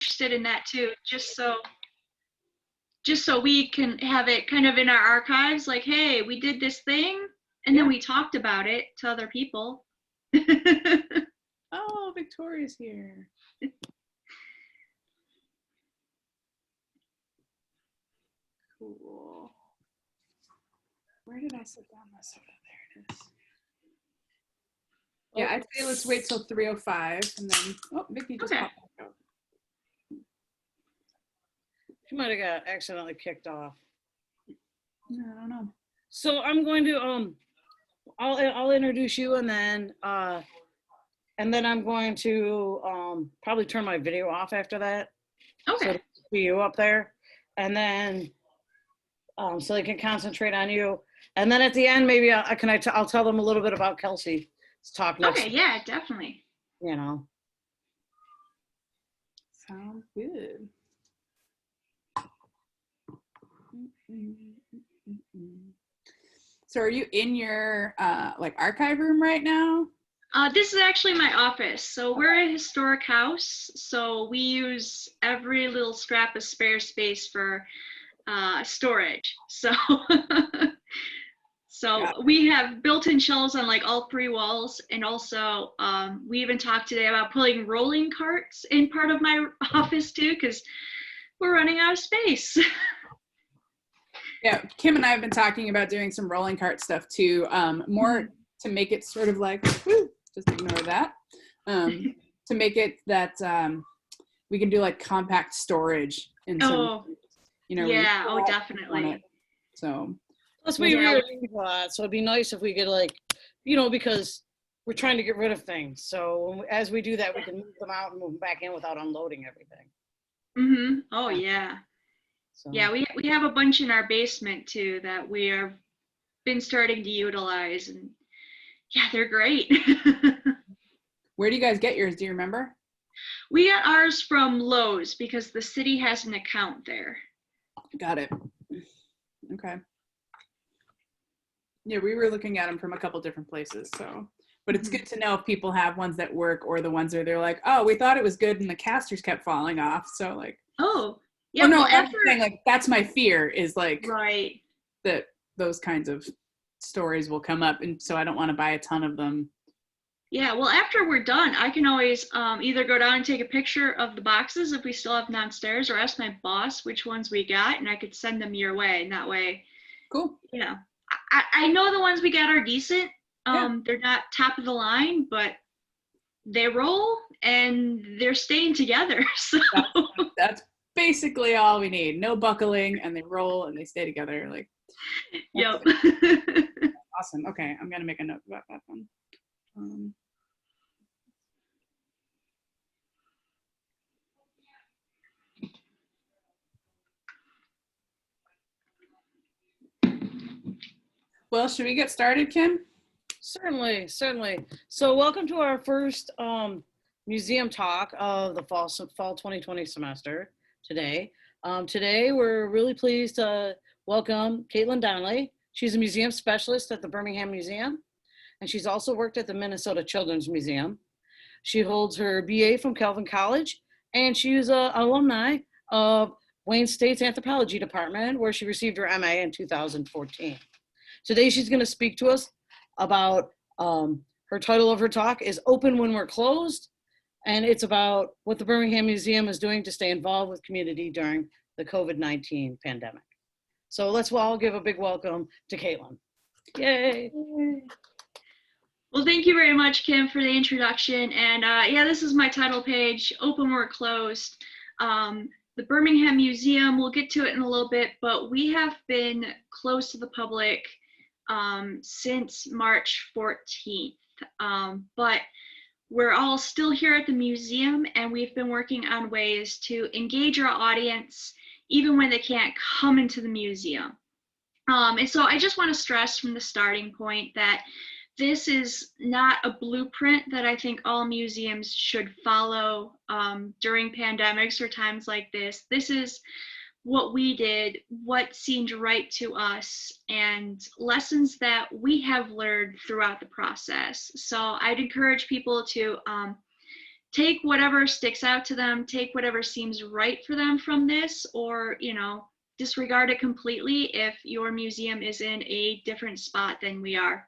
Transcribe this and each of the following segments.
interested in that too, just so we can have it kind of in our archives, like, hey, we did this thing, and then we talked about it to other people. Oh, Victoria's here. Cool. Where did I sit down my soda? There it is. Yeah, I'd say let's wait till 3:05 and then, oh, Vicky just popped back up. She might have got accidentally kicked off. No, I don't know. So I'm going to, I'll introduce you and then I'm going to probably turn my video off after that. Okay. So see you up there. And then, so they can concentrate on you. And then at the end, maybe I'll tell them a little bit about Kelsey's talk next. Okay, yeah, definitely. You know. Sounds good. So are you in your like archive room right now? This is actually my office. So we're a historic house. So we use every little scrap of spare space for storage. So we have built-in shelves on like all 3 walls. And also we even talked today about putting rolling carts in part of my office too, because we're running out of space. Yeah, Kim and I have been talking about doing some rolling cart stuff too, more to make it sort of like, just ignore that, to make it that we can do like compact storage in some, you know. Yeah, definitely. So. Plus we rearrange a lot, so it'd be nice if we could like, you know, because we're trying to get rid of things. So as we do that, we can move them out and move them back in without unloading everything. Mm-hmm. Oh, yeah. So. Yeah, we have a bunch in our basement too that we have been starting to utilize, and yeah, they're great. Where do you guys get yours? Do you remember? We got ours from Lowe's because the city has an account there. Got it. Okay. Yeah, we were looking at them from a couple different places, so. But it's good to know if people have ones that work or the ones where they're like, oh, we thought it was good and the casters kept falling off, so like. Oh. Yeah, well, no, I'm saying like that's my fear is like that those kinds of stories will come up, and so I don't want to buy a ton of them. Yeah, well, after we're done, I can always either go down and take a picture of the boxes if we still have them downstairs, or ask my boss which ones we got, and I could send them your way, and that way. Cool. You know, I know the ones we got are decent. They're not top of the line, but they roll and they're staying together. So that's basically all we need. No buckling, and they roll and they stay together. Like, yep. Awesome. Okay, I'm gonna make a note about that one. Well, should we get started, Kim? Certainly. So welcome to our first museum talk of the fall 2020 semester today. Today we're really pleased to welcome Caitlin Donnelly. She's a museum specialist at the Birmingham Museum, and she's also worked at the Minnesota Children's Museum. She holds her BA from Calvin College, and she's an alumni of Wayne State's Anthropology Department, where she received her MA in 2014. Today she's going to speak to us about, her title of her talk is Open When We're Closed, and it's about what the Birmingham Museum is doing to stay involved with community during the COVID-19 pandemic. So let's all give a big welcome to Caitlin. Yay. Well, thank you very much, Kim, for the introduction. And yeah, this is my title page, Open When We're Closed. The Birmingham Museum, we'll get to it in a little bit, but we have been closed to the public since March 14th. But we're all still here at the museum, and we've been working on ways to engage our audience even when they can't come into the museum. And so I just want to stress from the starting point that this is not a blueprint that I think all museums should follow during pandemics or times like this. This is what we did, what seemed right to us, and lessons that we have learned throughout the process. So I'd encourage people to take whatever sticks out to them, take whatever seems right for them from this, or, disregard it completely if your museum is in a different spot than we are.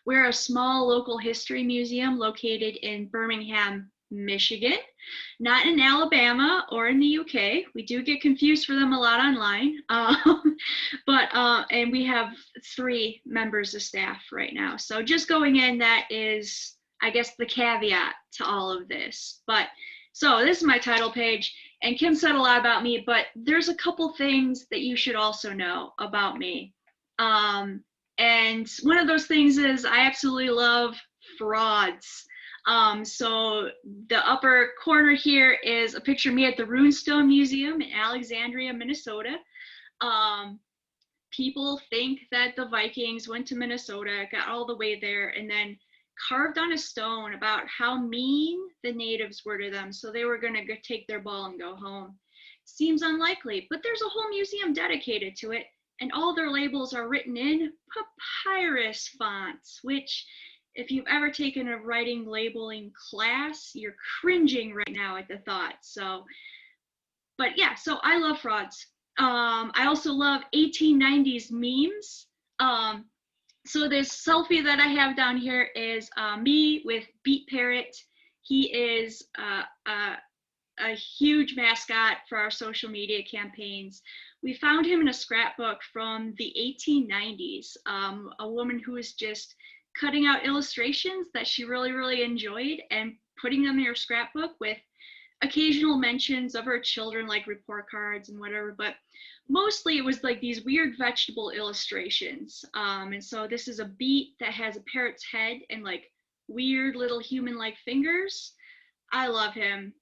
We're a small local history museum located in Birmingham, Michigan, not in Alabama or in the UK. We do get confused for them a lot online, and we have 3 members of staff right now. So just going in, that is, I guess, the caveat to all of this. But so this is my title page, and Kim said a lot about me, but there's a couple things that you should also know about me. And one of those things is I absolutely love frauds. So the upper corner here is a picture of me at the Runestone Museum in Alexandria, Minnesota. People think that the Vikings went to Minnesota, got all the way there, and then carved on a stone about how mean the natives were to them, so they were going to take their ball and go home. Seems unlikely, but there's a whole museum dedicated to it, and all their labels are written in papyrus fonts, which, if you've ever taken a writing labeling class, you're cringing right now at the thought. So, but yeah, so I love frauds. I also love 1890s memes. So this selfie that I have down here is me with Beat Parrot. He is a huge mascot for our social media campaigns. We found him in a scrapbook from the 1890s, a woman who was just cutting out illustrations that she really, really enjoyed and putting them in her scrapbook with occasional mentions of her children, like report cards and whatever, but mostly it was like these weird vegetable illustrations. And so this is a beet that has a parrot's head and like weird little human-like fingers. I love him.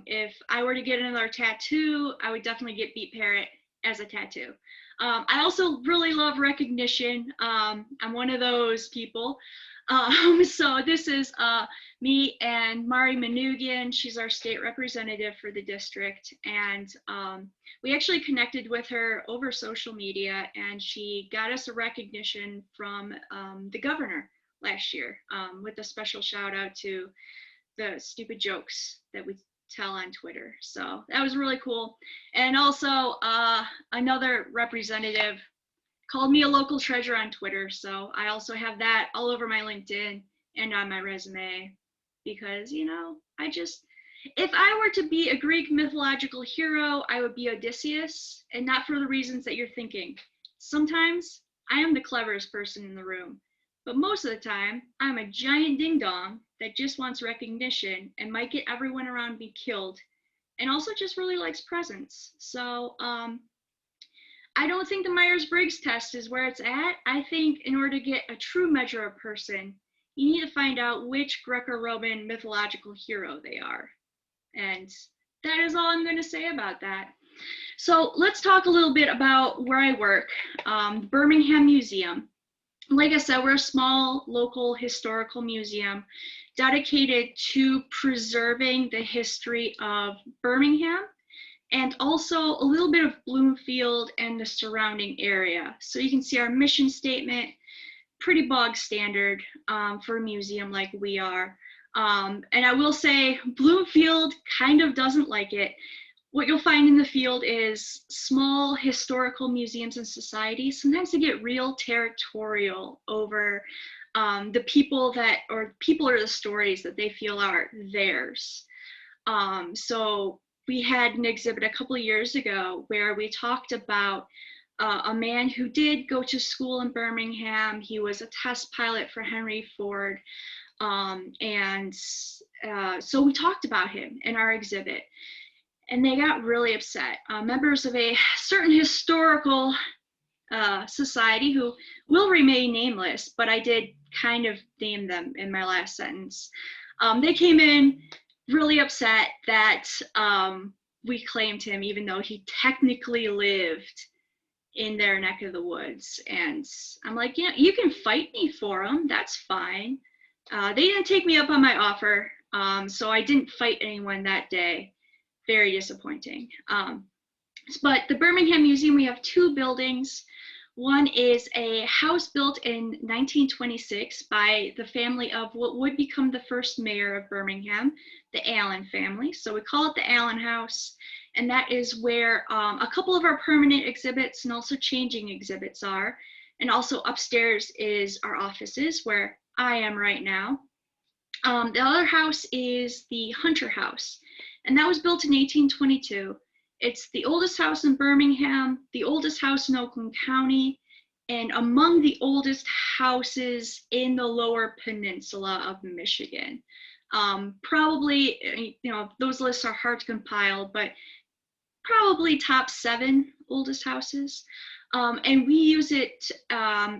If I were to get another tattoo, I would definitely get Beat Parrot as a tattoo. I also really love recognition. I'm one of those people. So this is me and Mari Manugian. She's our state representative for the district. And we actually connected with her over social media, and she got us a recognition from the governor last year with a special shout out to the stupid jokes that we tell on Twitter. So that was really cool. And also another representative called me a local treasure on Twitter. So I also have that all over my LinkedIn and on my resume because, if I were to be a Greek mythological hero, I would be Odysseus, and not for the reasons that you're thinking. Sometimes I am the cleverest person in the room, but most of the time I'm a giant ding dong that just wants recognition and might get everyone around me killed, and also just really likes presents. So I don't think the Myers-Briggs test is where it's at. I think in order to get a true measure of person, you need to find out which Greco-Roman mythological hero they are. And that is all I'm going to say about that. So let's talk a little bit about where I work, Birmingham Museum. Like I said, we're a small local historical museum dedicated to preserving the history of Birmingham and also a little bit of Bloomfield and the surrounding area. So you can see our mission statement, pretty bog standard for a museum like we are. And I will say Bloomfield kind of doesn't like it. What you'll find in the field is small historical museums and societies. Sometimes they get real territorial over the people or the stories that they feel are theirs. So we had an exhibit a couple of years ago where we talked about a man who did go to school in Birmingham. He was a test pilot for Henry Ford. So we talked about him in our exhibit, and they got really upset. Members of a certain historical society who will remain nameless, but I did kind of name them in my last sentence. They came in really upset that we claimed him, even though he technically lived in their neck of the woods. And I'm like, you can fight me for him. That's fine. They didn't take me up on my offer, so I didn't fight anyone that day. Very disappointing. But the Birmingham Museum, we have 2 buildings. One is a house built in 1926 by the family of what would become the first mayor of Birmingham, the Allen family. So we call it the Allen House. And that is where a couple of our permanent exhibits and also changing exhibits are. And also upstairs is our offices where I am right now. The other house is the Hunter House, and that was built in 1822. It's the oldest house in Birmingham, the oldest house in Oakland County, and among the oldest houses in the Lower Peninsula of Michigan. Probably, those lists are hard to compile, but probably top 7 oldest houses. And we use it,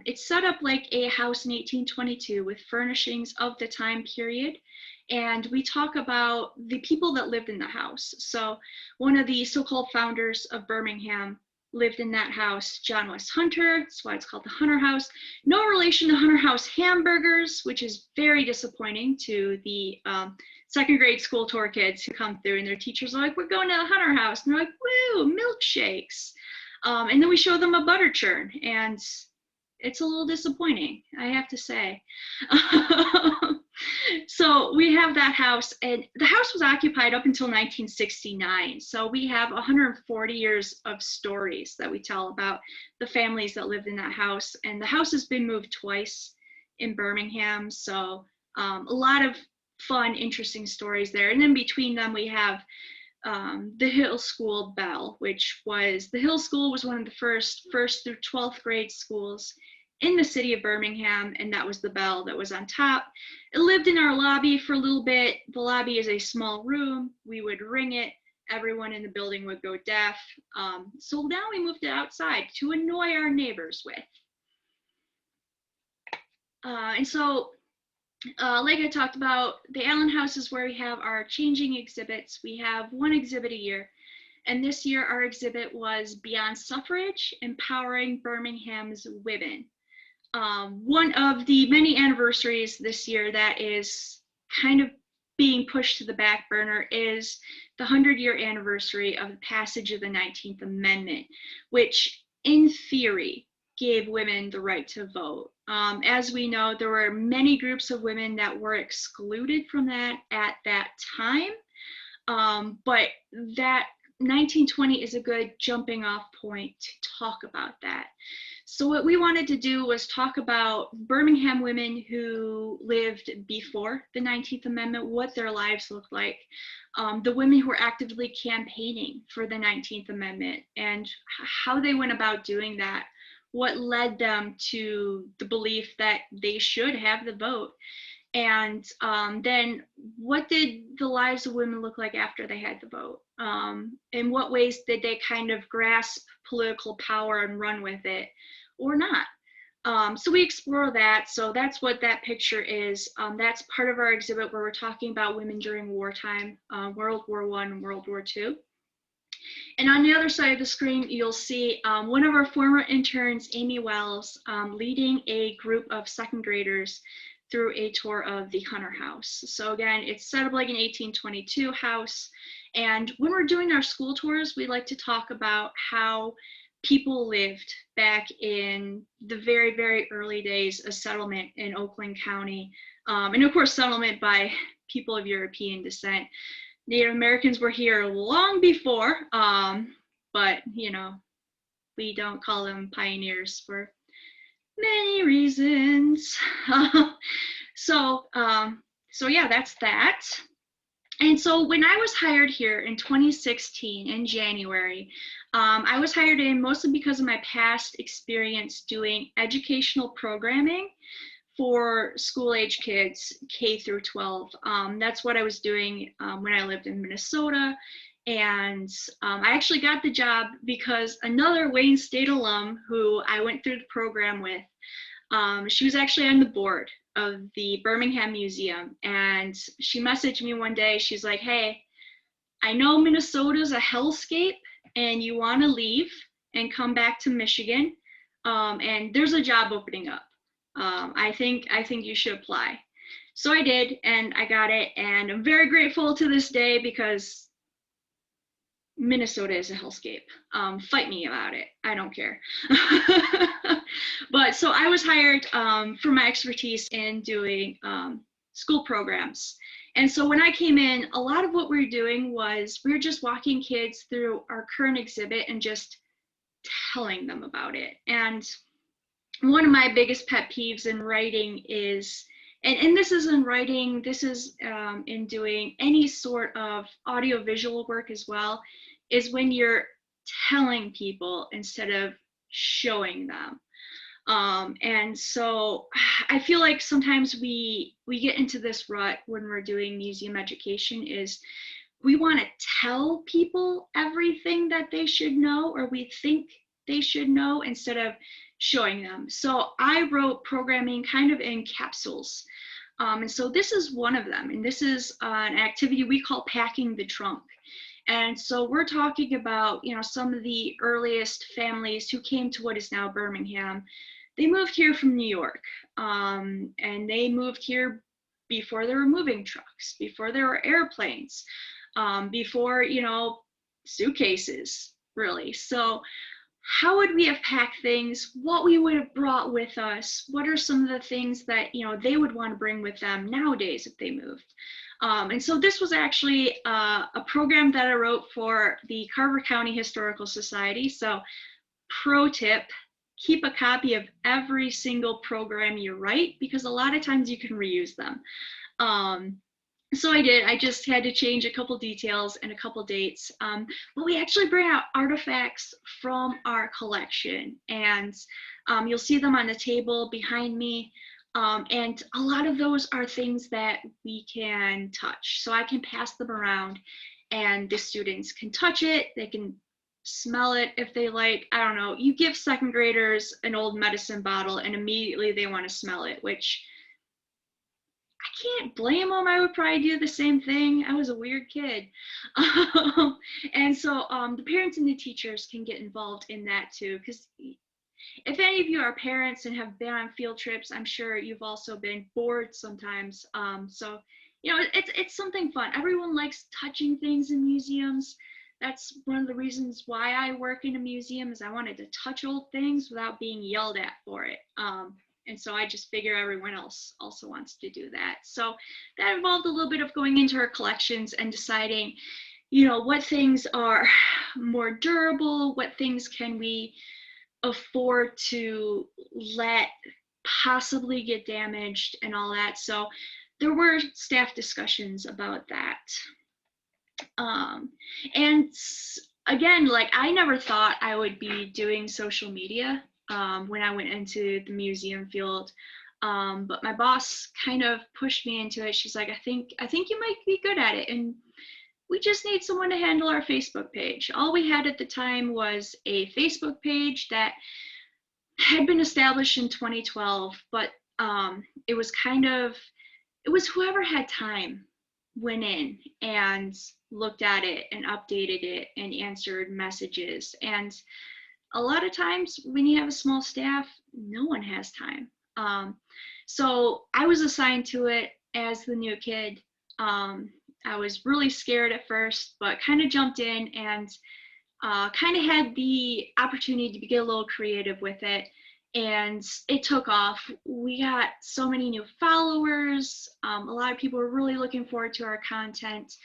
it's set up like a house in 1822 with furnishings of the time period. And we talk about the people that lived in the house. So one of the so-called founders of Birmingham lived in that house, John West Hunter. That's why it's called the Hunter House. No relation to Hunter House hamburgers, which is very disappointing to the second grade school tour kids who come through and their teachers are like, we're going to the Hunter House. And they're like, woo, milkshakes. And then we show them a butter churn, and it's a little disappointing, I have to say. So we have that house, and the house was occupied up until 1969. So we have 140 years of stories that we tell about the families that lived in that house. And the house has been moved twice in Birmingham. So a lot of fun, interesting stories there. And then between them, we have the Hill School bell, which was, the Hill School was one of the first through 12th grade schools in the city of Birmingham, and that was the bell that was on top. It lived in our lobby for a little bit. The lobby is a small room. We would ring it. Everyone in the building would go deaf. So now we moved it outside to annoy our neighbors with. And so like I talked about, the Allen House is where we have our changing exhibits. We have one exhibit a year. And this year our exhibit was Beyond Suffrage, Empowering Birmingham's Women. One of the many anniversaries this year that is kind of being pushed to the back burner is the 100-year anniversary of the passage of the 19th Amendment, which in theory gave women the right to vote. As we know, there were many groups of women that were excluded from that at that time, but that 1920 is a good jumping off point to talk about that. So what we wanted to do was talk about Birmingham women who lived before the 19th Amendment, what their lives looked like, the women who were actively campaigning for the 19th Amendment, and how they went about doing that, what led them to the belief that they should have the vote. And then what did the lives of women look like after they had the vote? In what ways did they kind of grasp political power and run with it or not? So we explore that. So that's what that picture is. That's part of our exhibit where we're talking about women during wartime, World War I and World War II. And on the other side of the screen, you'll see one of our former interns, Amy Wells, leading a group of second graders through a tour of the Hunter House. So again, it's set up like an 1822 house. And when we're doing our school tours, we like to talk about how people lived back in the very, very early days of settlement in Oakland County. And of course, settlement by people of European descent. Native Americans were here long before, but we don't call them pioneers for many reasons. So yeah, that's that. And so when I was hired here in 2016 in January, I was hired in mostly because of my past experience doing educational programming for school-age kids, K through 12. That's what I was doing when I lived in Minnesota. And I actually got the job because another Wayne State alum who I went through the program with, she was actually on the board of the Birmingham Museum. And she messaged me one day. She's like, hey, I know Minnesota's a hellscape and you want to leave and come back to Michigan. And there's a job opening up. I think you should apply. So I did, and I got it, and I'm very grateful to this day because Minnesota is a hellscape. Fight me about it. I don't care. But so I was hired for my expertise in doing school programs. And so when I came in, a lot of what we were doing was we were just walking kids through our current exhibit and just telling them about it. And one of my biggest pet peeves in writing is, and this is in writing, this is in doing any sort of audiovisual work as well, is when you're telling people instead of showing them. And so I feel like sometimes we get into this rut when we're doing museum education, is we want to tell people everything that they should know or we think they should know instead of showing them. So I wrote programming kind of in capsules. And so this is one of them, and this is an activity we call packing the trunk. And so we're talking about, you know, some of the earliest families who came to what is now Birmingham. They moved here from New York, and they moved here before there were moving trucks, before there were airplanes, before, you know, suitcases, really. So how would we have packed things, what we would have brought with us, what are some of the things that, you know, they would want to bring with them nowadays if they moved. And so this was actually a program that I wrote for the Carver County Historical Society. So pro tip, keep a copy of every single program you write, because a lot of times you can reuse them. So I did. I just had to change a couple details and a couple dates. But we actually bring out artifacts from our collection, and you'll see them on the table behind me. And a lot of those are things that we can touch. So I can pass them around and the students can touch it. They can smell it if they like. I don't know. You give second graders an old medicine bottle and immediately they want to smell it, which I can't blame them. I would probably do the same thing. I was a weird kid. And so the parents and the teachers can get involved in that too, because if any of you are parents and have been on field trips, I'm sure you've also been bored sometimes. So, you know, it's something fun. Everyone likes touching things in museums. That's one of the reasons why I work in a museum, is I wanted to touch old things without being yelled at for it. And so I just figure everyone else also wants to do that. So that involved a little bit of going into our collections and deciding, you know, what things are more durable, what things can we afford to let possibly get damaged and all that. So there were staff discussions about that. And again, like, I never thought I would be doing social media when I went into the museum field. But my boss kind of pushed me into it. She's like, I think you might be good at it. And we just need someone to handle our Facebook page. All we had at the time was a Facebook page that had been established in 2012, but it was whoever had time went in and looked at it and updated it and answered messages. And a lot of times when you have a small staff, no one has time. So I was assigned to it as the new kid. I was really scared at first, but kind of jumped in and kind of had the opportunity to get a little creative with it. And it took off. We got so many new followers. A lot of people were really looking forward to our content.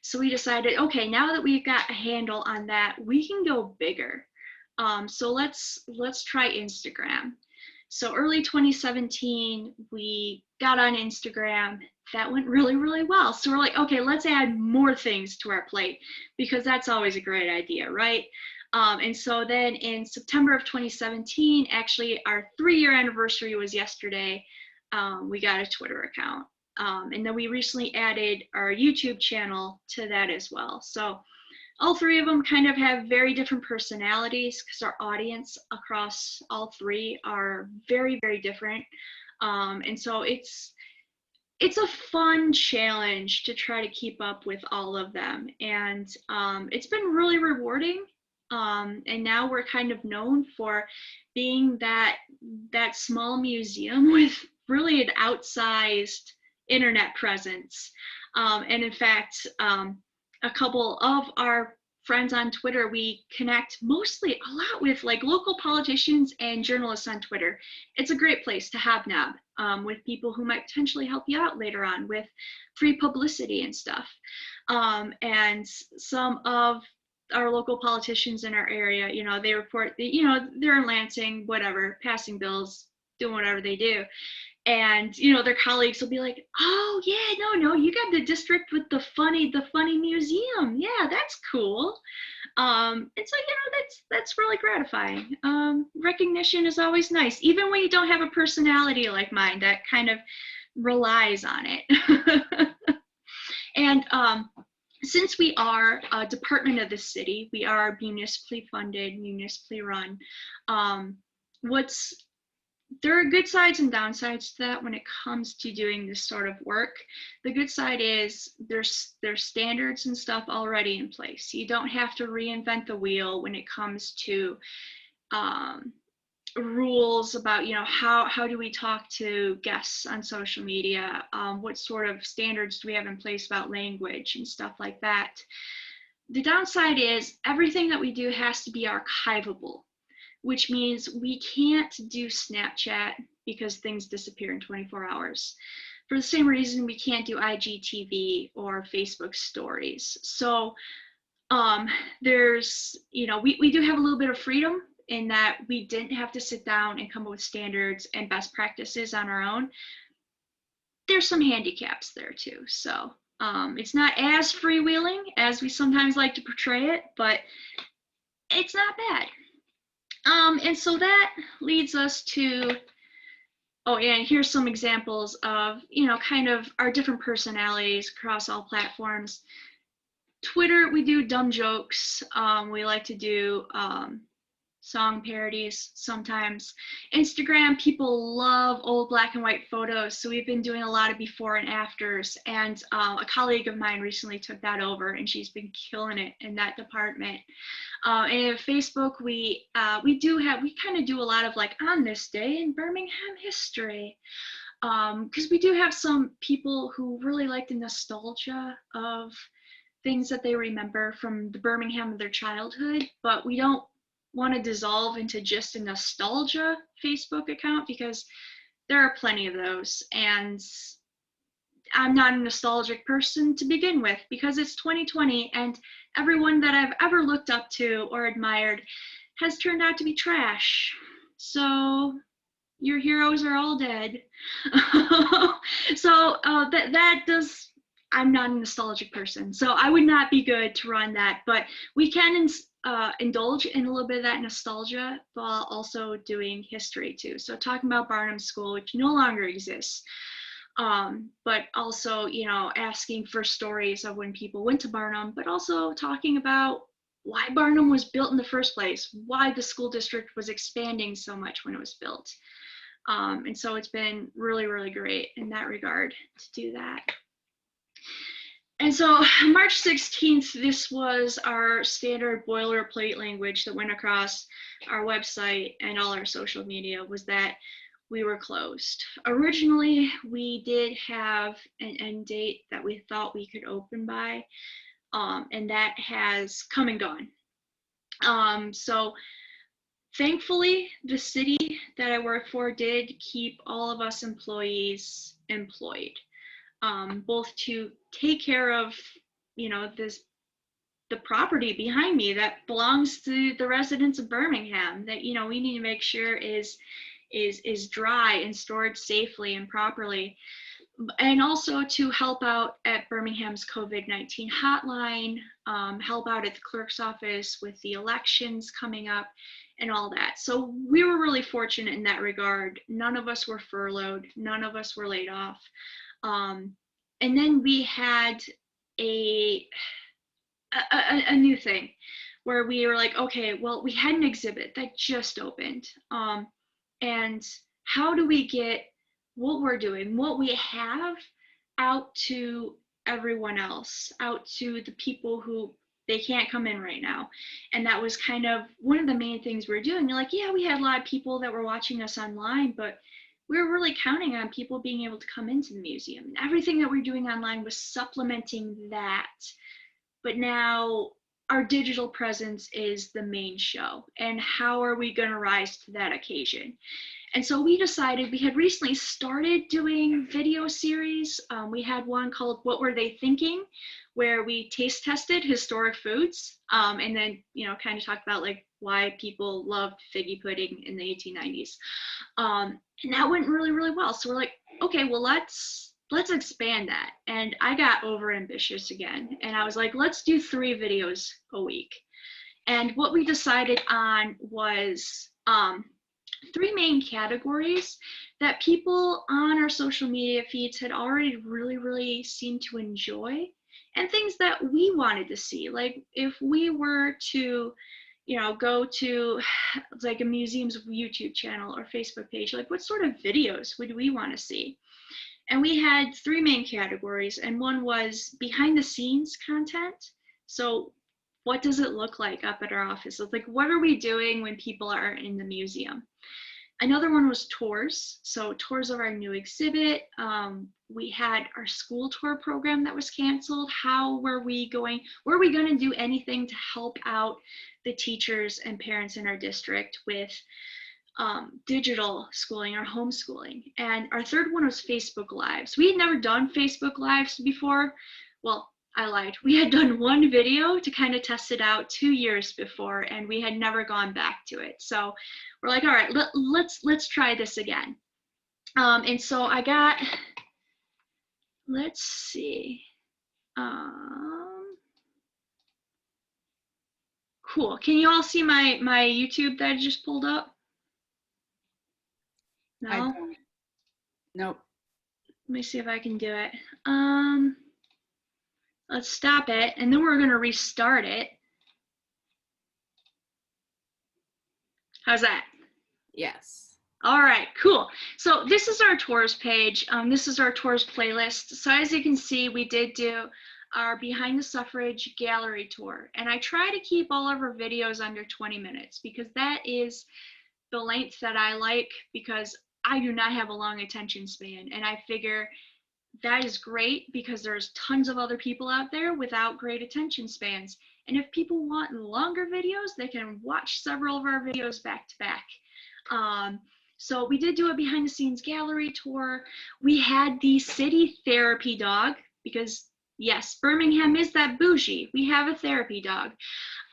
So we decided, okay, now that we've got a handle on that, we can go bigger. So let's try Instagram. So early 2017, we got on Instagram. That went really, really well. So we're like, okay, let's add more things to our plate, because that's always a great idea, right? And so then in September of 2017, actually our 3-year anniversary was yesterday, we got a Twitter account. And then we recently added our YouTube channel to that as well. So all three of them kind of have very different personalities, because our audience across all three are very, very different. And so it's a fun challenge to try to keep up with all of them. And it's been really rewarding. And now we're kind of known for being that small museum with really an outsized internet presence. And in fact, a couple of our friends on Twitter, we connect mostly a lot with like local politicians and journalists on Twitter. It's a great place to hobnob with people who might potentially help you out later on with free publicity and stuff. And some of our local politicians in our area, you know, they report that, you know, they're in Lansing, whatever, passing bills, doing whatever they do. And, you know, their colleagues will be like, oh yeah, no, you got the district with the funny museum. Yeah, that's cool. It's like, you know, that's really gratifying. Recognition is always nice, even when you don't have a personality like mine that kind of relies on it. And since we are a department of the city, we are municipally funded, municipally run. There are good sides and downsides to that when it comes to doing this sort of work. The good side is there's standards and stuff already in place. You don't have to reinvent the wheel when it comes to rules about, you know, how do we talk to guests on social media? What sort of standards do we have in place about language and stuff like that? The downside is everything that we do has to be archivable, which means we can't do Snapchat because things disappear in 24 hours. For the same reason, we can't do IGTV or Facebook stories. So there's, you know, we do have a little bit of freedom in that we didn't have to sit down and come up with standards and best practices on our own. There's some handicaps there too. So it's not as freewheeling as we sometimes like to portray it, but it's not bad. And so that leads us to, oh, and here's some examples of, you know, kind of our different personalities across all platforms. Twitter, we do dumb jokes. We like to do song parodies sometimes. Instagram, people love old black and white photos, so we've been doing a lot of before and afters, and a colleague of mine recently took that over and she's been killing it in that department. And Facebook, we kind of do a lot of like on this day in Birmingham history, because we do have some people who really like the nostalgia of things that they remember from the Birmingham of their childhood, but we don't want to dissolve into just a nostalgia Facebook account because there are plenty of those, and I'm not a nostalgic person to begin with because it's 2020 and everyone that I've ever looked up to or admired has turned out to be trash. So your heroes are all dead. So that does, I'm not a nostalgic person, so I would not be good to run that, but we can indulge in a little bit of that nostalgia while also doing history too. So talking about Barnum School, which no longer exists, but also, you know, asking for stories of when people went to Barnum, but also talking about why Barnum was built in the first place, why the school district was expanding so much when it was built. And so it's been really, really great in that regard to do that. And so March 16th, this was our standard boilerplate language that went across our website and all our social media, was that we were closed. Originally, we did have an end date that we thought we could open by, and that has come and gone. So thankfully, the city that I work for did keep all of us employees employed. Both to take care of, you know, the property behind me that belongs to the residents of Birmingham that, you know, we need to make sure is dry and stored safely and properly, and also to help out at Birmingham's COVID-19 hotline, help out at the clerk's office with the elections coming up and all that. So we were really fortunate in that regard. None of us were furloughed, none of us were laid off. And then we had a new thing where we were like, okay, well, we had an exhibit that just opened. And how do we get what we're doing, what we have, out to everyone else, out to the people who they can't come in right now? And that was kind of one of the main things we were doing. You're like, yeah, we had a lot of people that were watching us online, but we were really counting on people being able to come into the museum. And everything that we're doing online was supplementing that. But now our digital presence is the main show, and how are we going to rise to that occasion? And so we decided, we had recently started doing video series. We had one called What Were They Thinking, where we taste tested historic foods, and then, kind of talked about like why people loved figgy pudding in the 1890s. And that went really, really well. So we're like, okay, well, let's expand that. And I got over ambitious again. And I was like, let's do 3 videos a week. And what we decided on was 3 main categories that people on our social media feeds had already really, really seemed to enjoy, and things that we wanted to see. Like if we were to, go to like a museum's YouTube channel or Facebook page, like what sort of videos would we want to see? And we had 3 main categories, and one was behind the scenes content. So what does it look like up at our office? Like, what are we doing when people are in the museum? Another one was tours. So tours of our new exhibit. We had our school tour program that was canceled. How were we going to do anything to help out the teachers and parents in our district with digital schooling or homeschooling? And our third one was Facebook Lives. We had never done Facebook Lives before. Well, I lied. We had done one video to kind of test it out 2 years before, and we had never gone back to it. So we're like, all right, let's try this again. And so I got, let's see. Cool. Can you all see my YouTube that I just pulled up? No? I don't. Nope. Let me see if I can do it. Let's stop it, and then we're going to restart it. How's that? Yes. All right, cool. So this is our tours page. This is our tours playlist. So as you can see, we did do our Behind the Suffrage gallery tour. And I try to keep all of our videos under 20 minutes because that is the length that I like, because I do not have a long attention span. And I figure that is great because there's tons of other people out there without great attention spans. And if people want longer videos, they can watch several of our videos back to back. So we did do a behind the scenes gallery tour. We had the city therapy dog because yes, Birmingham is that bougie. We have a therapy dog.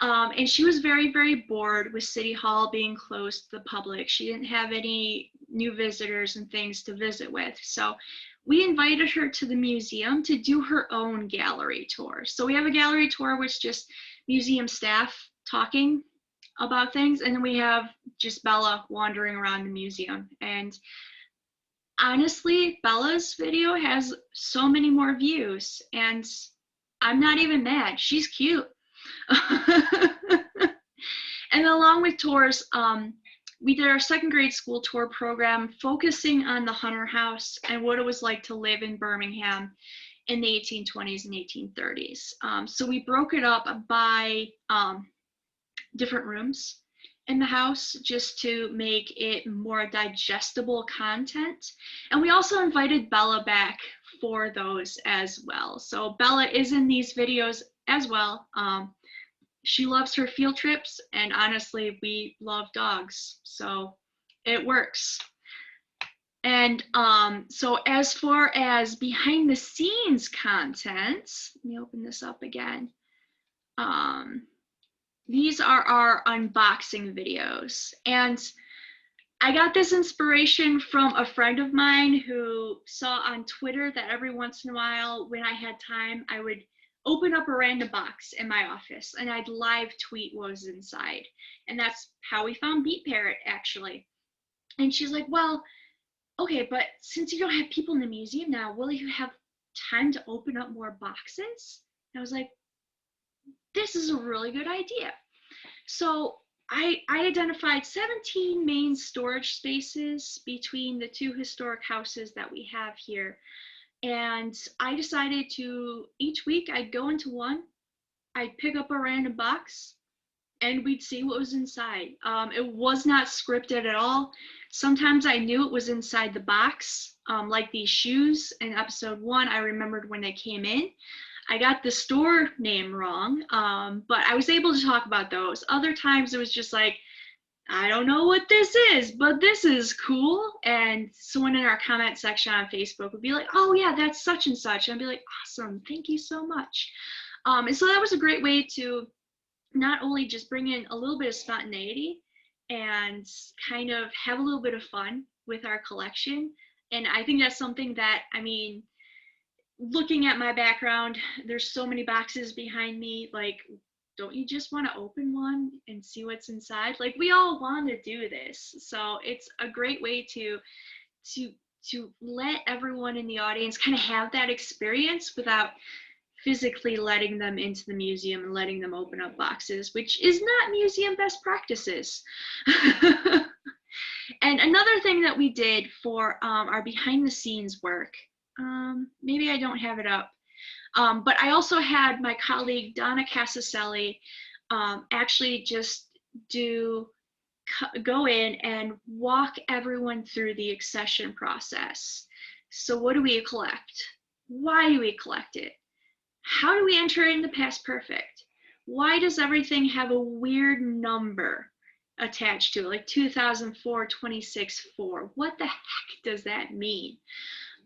And she was very, very bored with City Hall being closed to the public. She didn't have any new visitors and things to visit with. So we invited her to the museum to do her own gallery tour. So we have a gallery tour, which is just museum staff talking about things. And then we have just Bella wandering around the museum. And honestly, Bella's video has so many more views, and I'm not even mad. She's cute. And along with tours, we did our 2nd grade school tour program focusing on the Hunter House and what it was like to live in Birmingham in the 1820s and 1830s. So we broke it up by different rooms in the house just to make it more digestible content. And we also invited Bella back for those as well. So Bella is in these videos as well. She loves her field trips, and honestly, we love dogs, so it works. And so as far as behind the scenes content, let me open this up again. These are our unboxing videos. And I got this inspiration from a friend of mine who saw on Twitter that every once in a while, when I had time, I would open up a random box in my office and I'd live tweet what was inside. And that's how we found Beat Parrot, actually. And she's like, well, okay, but since you don't have people in the museum now, will you have time to open up more boxes? And I was like, this is a really good idea. So I identified 17 main storage spaces between the 2 historic houses that we have here. And I decided to, each week I'd go into one, I'd pick up a random box, and we'd see what was inside. It was not scripted at all. Sometimes I knew it was inside the box, like these shoes in episode 1. I remembered when they came in. I got the store name wrong, but I was able to talk about those. Other times it was just like, I don't know what this is, but this is cool. And someone in our comment section on Facebook would be like, oh yeah, that's such and such. And I'd be like, awesome, thank you so much. And so that was a great way to not only just bring in a little bit of spontaneity and kind of have a little bit of fun with our collection. And I think that's something that, I mean, looking at my background, there's so many boxes behind me. Like, don't you just want to open one and see what's inside? Like, we all want to do this. So it's a great way to let everyone in the audience kind of have that experience without physically letting them into the museum and letting them open up boxes, which is not museum best practices. And another thing that we did for our behind the scenes work, maybe I don't have it up, but I also had my colleague Donna Casaselli actually just go in and walk everyone through the accession process. So what do we collect? Why do we collect it? How do we enter it in the past perfect? Why does everything have a weird number attached to it, like 2004 26-4? What the heck does that mean?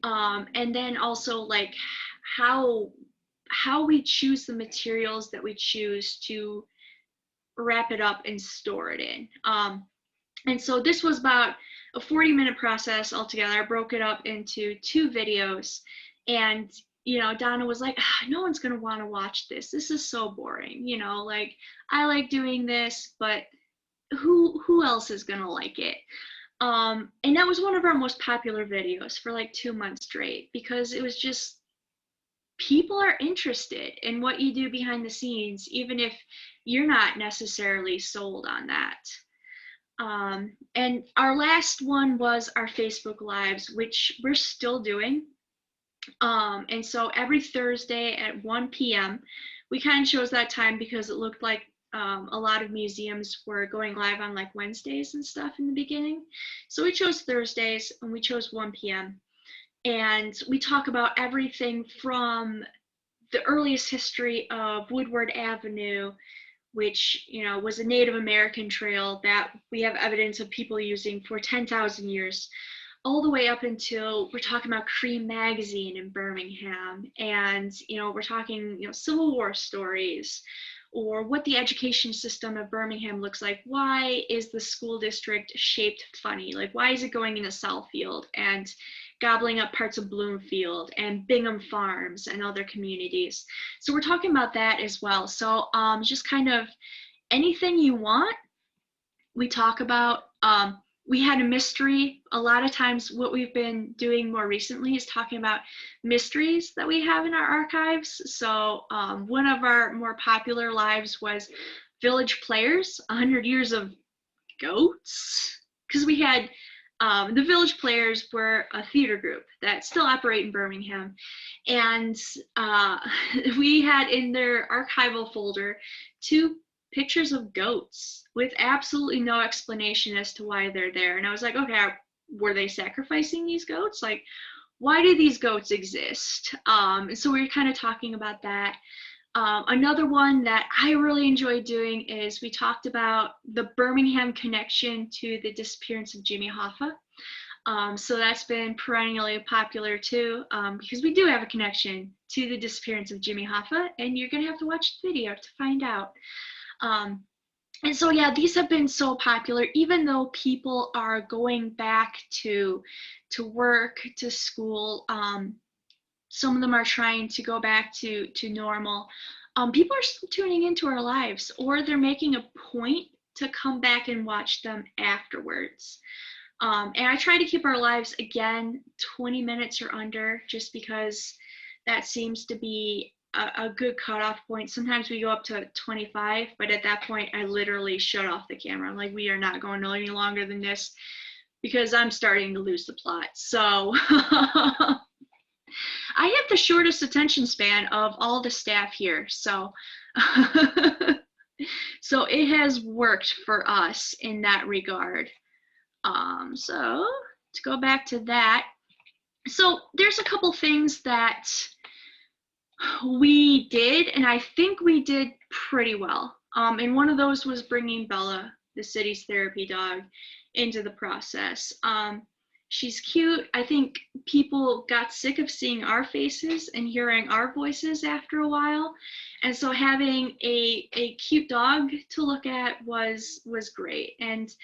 And then also like how we choose the materials that we choose to wrap it up and store it in. And so this was about a 40-minute process altogether. I broke it up into 2 videos, and you know, Donna was like, no one's gonna want to watch this. This is so boring. You know, like, I like doing this, but who else is gonna like it? And that was one of our most popular videos for like 2 months straight, because it was just, people are interested in what you do behind the scenes, even if you're not necessarily sold on that. And our last one was our Facebook Lives, which we're still doing. And so every Thursday at 1 p.m., we kind of chose that time because it looked like a lot of museums were going live on like Wednesdays and stuff in the beginning. So we chose Thursdays, and we chose 1 p.m. And we talk about everything from the earliest history of Woodward Avenue, which, you know, was a Native American trail that we have evidence of people using for 10,000 years, all the way up until we're talking about Cream Magazine in Birmingham. And, you know, we're talking, you know, Civil War stories, or what the education system of Birmingham looks like. Why is the school district shaped funny? Like, why is it going in a Southfield and gobbling up parts of Bloomfield and Bingham Farms and other communities? So we're talking about that as well. So just kind of anything you want, we talk about. We had a mystery. A lot of times what we've been doing more recently is talking about mysteries that we have in our archives. So one of our more popular lives was Village Players, 100 Years of Goats. Because we had, the Village Players were a theater group that still operate in Birmingham. And we had in their archival folder 2 pictures of goats with absolutely no explanation as to why they're there. And I was like, okay, were they sacrificing these goats? Like, why do these goats exist? So we were kind of talking about that. Another one that I really enjoyed doing is we talked about the Birmingham connection to the disappearance of Jimmy Hoffa. So that's been perennially popular too, because we do have a connection to the disappearance of Jimmy Hoffa, and you're gonna have to watch the video to find out. And so, yeah, these have been so popular, even though people are going back to work, to school. Some of them are trying to go back to normal. People are still tuning into our lives, or they're making a point to come back and watch them afterwards. And I try to keep our lives, again, 20 minutes or under, just because that seems to be a good cutoff point. Sometimes we go up to 25, but at that point, I literally shut off the camera. I'm like, we are not going any longer than this, because I'm starting to lose the plot. So I have the shortest attention span of all the staff here. So so it has worked for us in that regard. So to go back to that, so there's a couple things that We did, and I think we did pretty well. And one of those was bringing Bella, the city's therapy dog, into the process. She's cute. I think people got sick of seeing our faces and hearing our voices after a while. And so having a cute dog to look at was great. And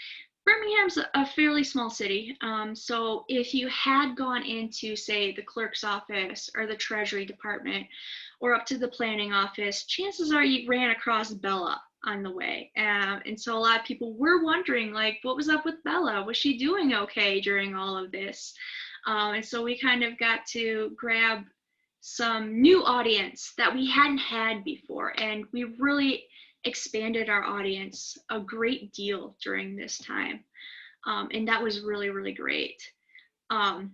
Birmingham's a fairly small city. So if you had gone into, say, the clerk's office or the treasury department or up to the planning office, chances are you ran across Bella on the way. And so a lot of people were wondering, like, what was up with Bella? Was she doing okay during all of this? And so we kind of got to grab some new audience that we hadn't had before. And we really expanded our audience a great deal during this time. And that was really, really great. One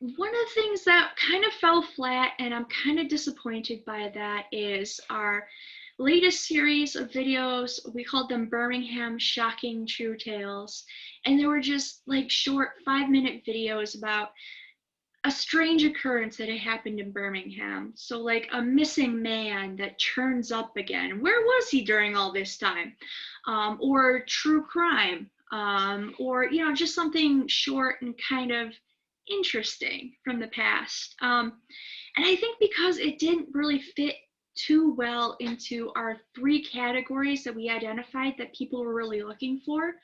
of the things that kind of fell flat, and I'm kind of disappointed by that, is our latest series of videos. We called them Birmingham Shocking True Tales. And they were just like short 5-minute videos about a strange occurrence that had happened in Birmingham. So like a missing man that turns up again. Where was he during all this time? Or true crime, or, you know, just something short and kind of interesting from the past. And I think because it didn't really fit too well into our 3 categories that we identified that people were really looking for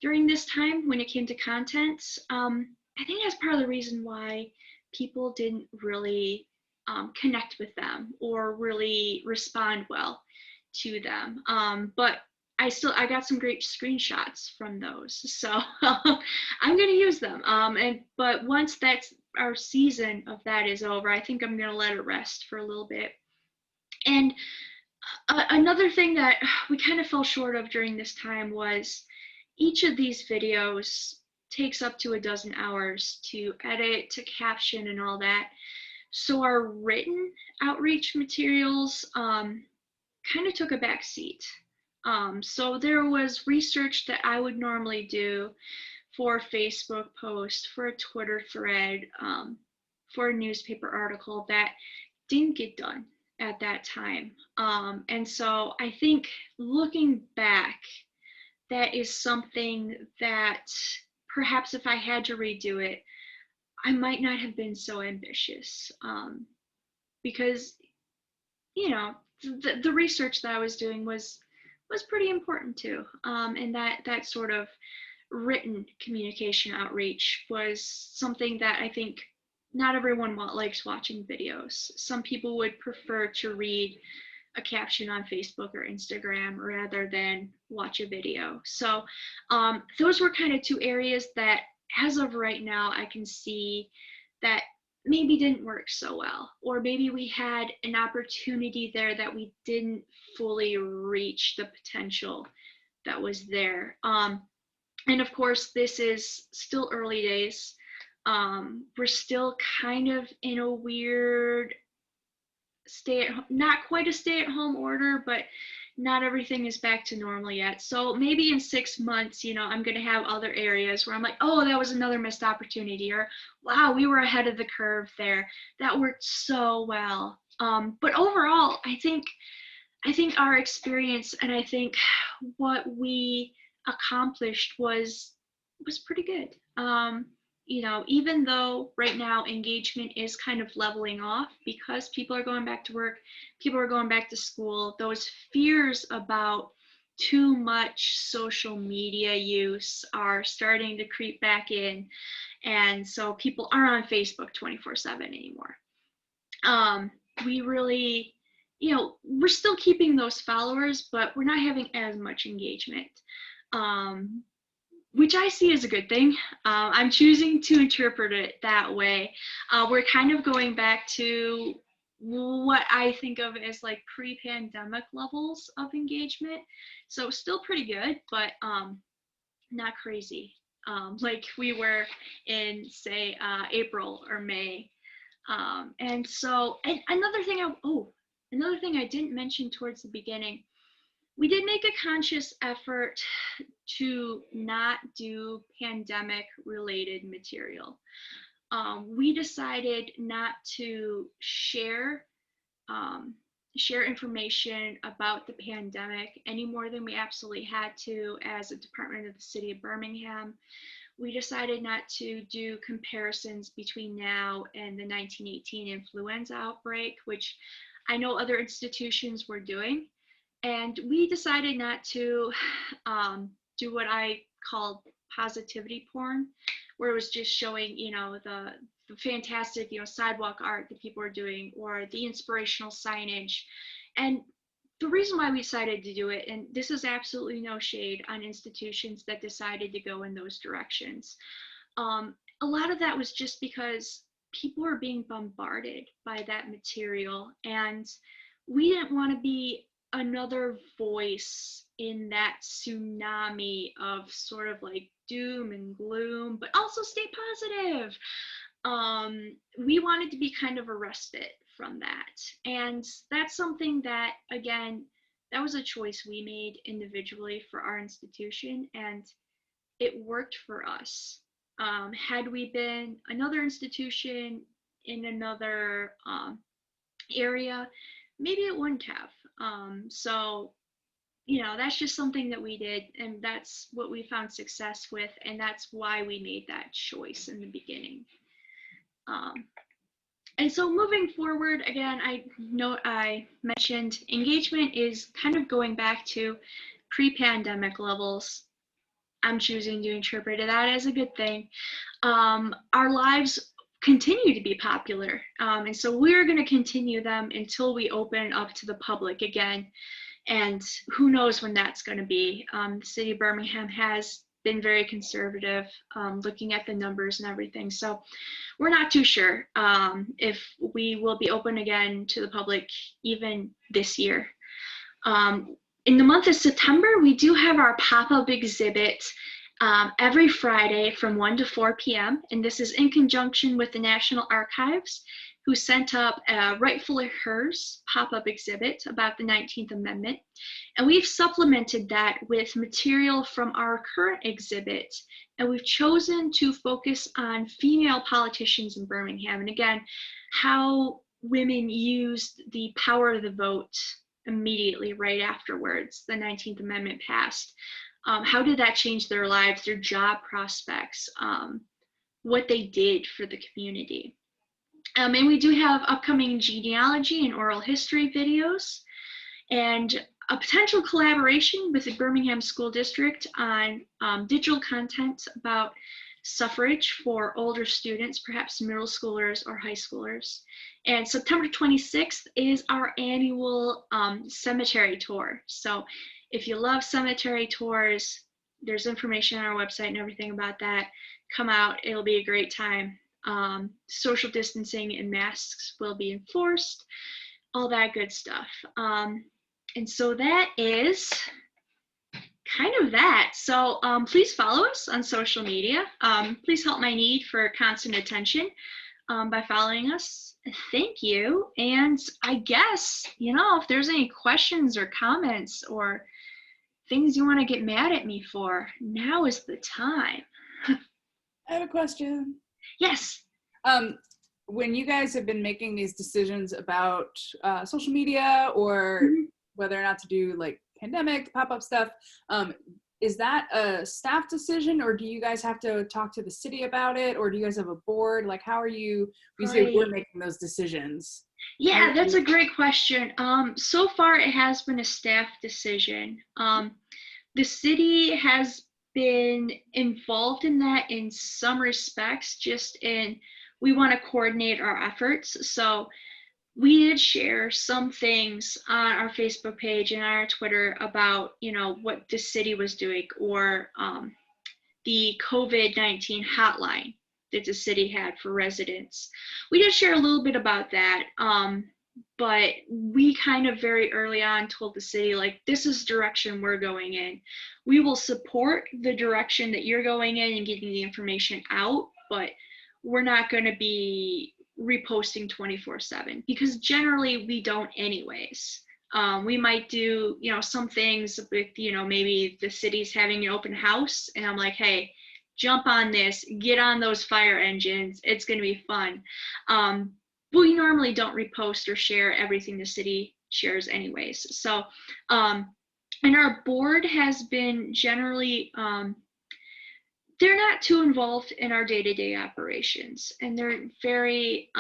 during this time when it came to content, I think that's part of the reason why people didn't really connect with them or really respond well to them. But I got some great screenshots from those, so I'm gonna use them. But once that's our season of that is over, I think I'm gonna let it rest for a little bit. And another thing that we kind of fell short of during this time was each of these videos takes up to 12 hours to edit, to caption, and all that. So our written outreach materials kind of took a back seat. So there was research that I would normally do for a Facebook post, for a Twitter thread, for a newspaper article that didn't get done at that time. And so I think looking back, that is something that perhaps if I had to redo it, I might not have been so ambitious, because, you know, the research that I was doing was pretty important too. And that sort of written communication outreach was something that I think not everyone likes watching videos. Some people would prefer to read a caption on Facebook or Instagram rather than watch a video. So those were kind of 2 areas that, as of right now, I can see that maybe didn't work so well, or maybe we had an opportunity there that we didn't fully reach the potential that was there. And of course, this is still early days. We're still kind of in a weird not quite a stay-at-home order, but not everything is back to normal yet. So maybe in 6 months, you know, I'm going to have other areas where I'm like, oh, that was another missed opportunity, or wow, we were ahead of the curve there. That worked so well. But overall, I think our experience, and I think what we accomplished was pretty good. You know, even though right now engagement is kind of leveling off because people are going back to work, people are going back to school, those fears about too much social media use are starting to creep back in. And so people aren't on Facebook 24/7 anymore. We really, you know, we're still keeping those followers, but we're not having as much engagement. Which I see as a good thing. I'm choosing to interpret it that way. We're kind of going back to what I think of as like pre-pandemic levels of engagement. So still pretty good, but not crazy like we were in, say, April or May. And so, and another thing I didn't mention towards the beginning, we did make a conscious effort to not do pandemic related material. We decided not to share share information about the pandemic any more than we absolutely had to as a department of the city of Birmingham. We decided not to do comparisons between now and the 1918 influenza outbreak, which I know other institutions were doing. And we decided not to do what I called positivity porn, where it was just showing, the fantastic, sidewalk art that people are doing or the inspirational signage. And the reason why we decided to do it, and this is absolutely no shade on institutions that decided to go in those directions. A lot of that was just because people were being bombarded by that material, and we didn't want to be another voice in that tsunami of sort of like doom and gloom, but also stay positive. We wanted to be kind of a respite from that. And that's something that, again, that was a choice we made individually for our institution, and it worked for us. Had we been another institution in another area, maybe it wouldn't have. So, that's just something that we did, and that's what we found success with, and that's why we made that choice in the beginning. And so moving forward, again, I know I mentioned engagement is kind of going back to pre-pandemic levels. I'm choosing to interpret that as a good thing. Our lives continue to be popular, and so we're going to continue them until we open up to the public again. And who knows when that's going to be. The city of Birmingham has been very conservative, looking at the numbers and everything. So we're not too sure if we will be open again to the public even this year. In the month of September, we do have our pop-up exhibit every Friday from 1 to 4 p.m. And this is in conjunction with the National Archives, who sent up a Rightfully Hers pop-up exhibit about the 19th Amendment. And we've supplemented that with material from our current exhibit. And we've chosen to focus on female politicians in Birmingham. And again, how women used the power of the vote immediately right afterwards the 19th Amendment passed. How did that change their lives, their job prospects, what they did for the community? And we do have upcoming genealogy and oral history videos, and a potential collaboration with the Birmingham School District on digital content about suffrage for older students, perhaps middle schoolers or high schoolers. And September 26th is our annual cemetery tour. So if you love cemetery tours, there's information on our website and everything about that. Come out, it'll be a great time. Social distancing and masks will be enforced, all that good stuff. And so that is kind of that. So please follow us on social media. Please help my need for constant attention by following us. Thank you. And I guess, if there's any questions or comments or things you want to get mad at me for, now is the time. I have a question. Yes. When you guys have been making these decisions about social media or whether or not to do like pandemic pop-up stuff, is that a staff decision, or do you guys have to talk to the city about it, or do you guys have a board? Like, how are you say we're making those decisions? Yeah, that's a great question. So far it has been a staff decision. The city has been involved in that in some respects, just in we want to coordinate our efforts. So we did share some things on our Facebook page and on our Twitter about, what the city was doing, or the COVID-19 hotline that the city had for residents. We did share a little bit about that, but we kind of very early on told the city, like, this is the direction we're going in. We will support the direction that you're going in and getting the information out, but we're not going to be reposting 24/7, because generally we don't anyways. We might do, some things with, maybe the city's having an open house, and I'm like, hey, jump on this, get on those fire engines. It's going to be fun. we normally don't repost or share everything the city shares anyways. So, and our board has been generally, they're not too involved in our day-to-day operations, and they're very,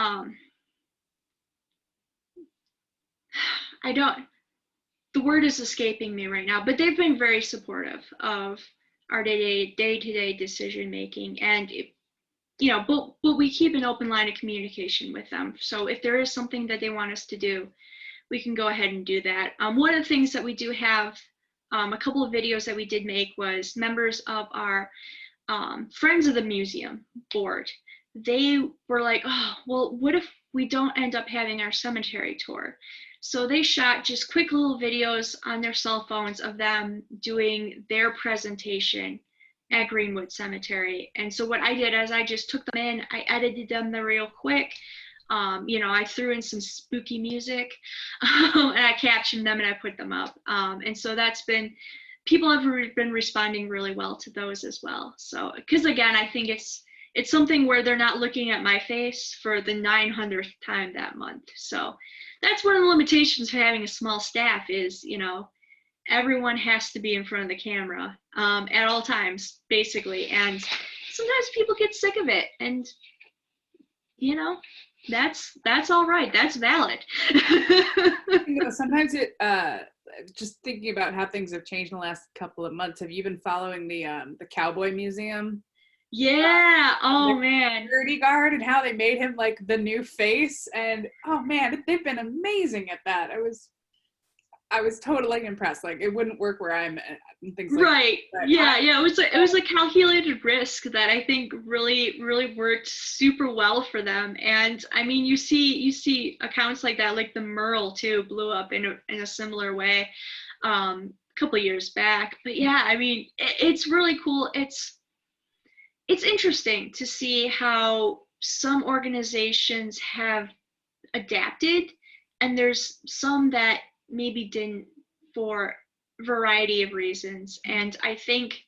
the word is escaping me right now, but they've been very supportive of our day-to-day decision making, and but we keep an open line of communication with them. So if there is something that they want us to do, we can go ahead and do that. One of the things that we do have, a couple of videos that we did make was members of our Friends of the Museum board. They were like, oh, well, what if we don't end up having our cemetery tour? So they shot just quick little videos on their cell phones of them doing their presentation at Greenwood Cemetery. And so what I did is I just took them in, I edited them real quick. I threw in some spooky music and I captioned them and I put them up. And so people have been responding really well to those as well. So, because again, I think it's something where they're not looking at my face for the 900th time that month. So that's one of the limitations of having a small staff is, everyone has to be in front of the camera at all times, basically. And sometimes people get sick of it, and that's all right. That's valid. Sometimes it. Just thinking about how things have changed in the last couple of months. Have you been following the Cowboy Museum? Yeah. Oh man. Security guard and how they made him like the new face, and oh man, they've been amazing at that. I was totally impressed. Like it wouldn't work where I'm at and things like right. that. Yeah. It was a calculated risk that I think really worked super well for them. And I mean, you see accounts like that, like the Merle too blew up in a similar way a couple of years back. But yeah, I mean, it's really cool. It's interesting to see how some organizations have adapted, and there's some that maybe didn't for a variety of reasons. And I think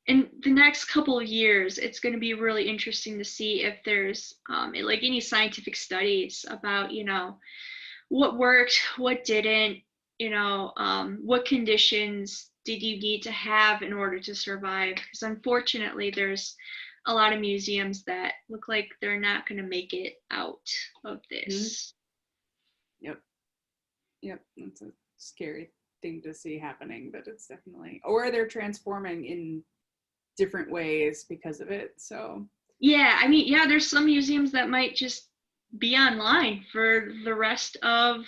in the next couple of years, it's going to be really interesting to see if there's like any scientific studies about, what worked, what didn't, what conditions did you need to have in order to survive? Because unfortunately, there's a lot of museums that look like they're not going to make it out of this. Yep, that's a scary thing to see happening, but it's definitely, or they're transforming in different ways because of it. So yeah, I mean, yeah, there's some museums that might just be online for the rest of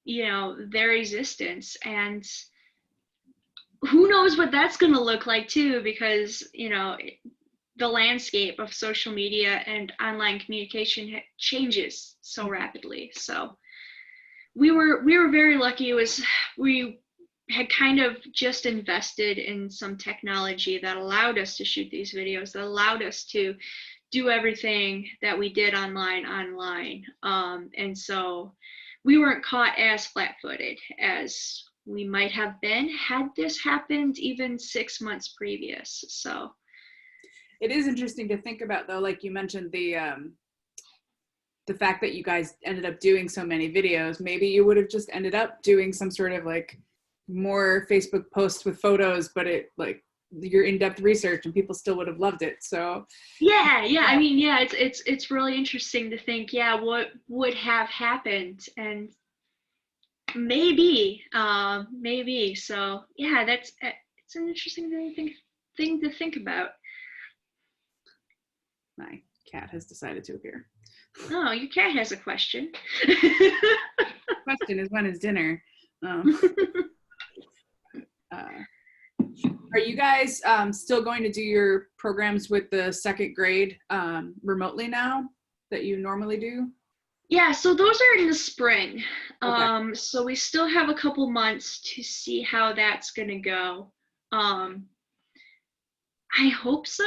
their existence, and who knows what that's going to look like too, because the landscape of social media and online communication changes so rapidly. So we were very lucky. We had kind of just invested in some technology that allowed us to shoot these videos, that allowed us to do everything that we did online. And so we weren't caught as flat-footed as we might have been had this happened even 6 months previous. So it is interesting to think about, though, like you mentioned, the fact that you guys ended up doing so many videos. Maybe you would have just ended up doing some sort of like more Facebook posts with photos, but it like your in-depth research, and people still would have loved it. So yeah. I mean, yeah, it's really interesting to think, what would have happened, and maybe. So yeah, it's an interesting thing to think about. My cat has decided to appear. Oh, your cat has a question. Question is, when is dinner? Are you guys still going to do your programs with the second grade remotely now that you normally do? Yeah, so those are in the spring. Okay. So we still have a couple months to see how that's gonna go. I hope so.